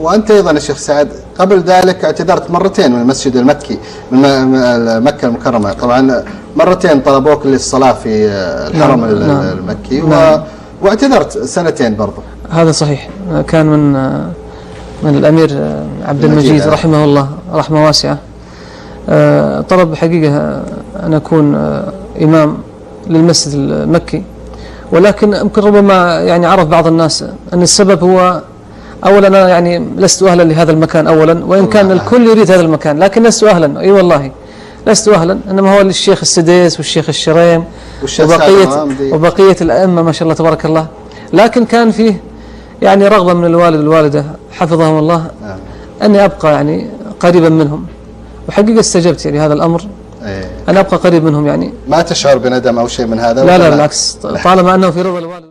وأنت أيضا يا شيخ سعد قبل ذلك اعتذرت مرتين من المسجد المكي من مكة المكرمة، طبعا مرتين طلبوك للصلاة في الحرم المكي واعتذرت سنتين برضه. هذا صحيح، كان من الأمير عبد المجيد رحمه الله رحمة واسعة، طلب حقيقة أن أكون إمام للمسجد المكي، ولكن يمكن ربما يعني عرف بعض الناس أن السبب هو أولا أنا يعني لست أهلا لهذا المكان أولا، وإن كان الكل يريد هذا المكان لكن لست أهلا، أي والله لست أهلا، إنما هو للشيخ السديس والشيخ الشريم وبقية الأئمة ما شاء الله تبارك الله. لكن كان فيه يعني رغبة من الوالد والوالدة حفظهم الله أني أبقى يعني قريبا منهم، وحقيقة استجبت يعني هذا الأمر، أنا أبقى قريب منهم. يعني ما تشعر بندم أو شيء من هذا؟ لا بالعكس، طالما أنه في رضا الوالد.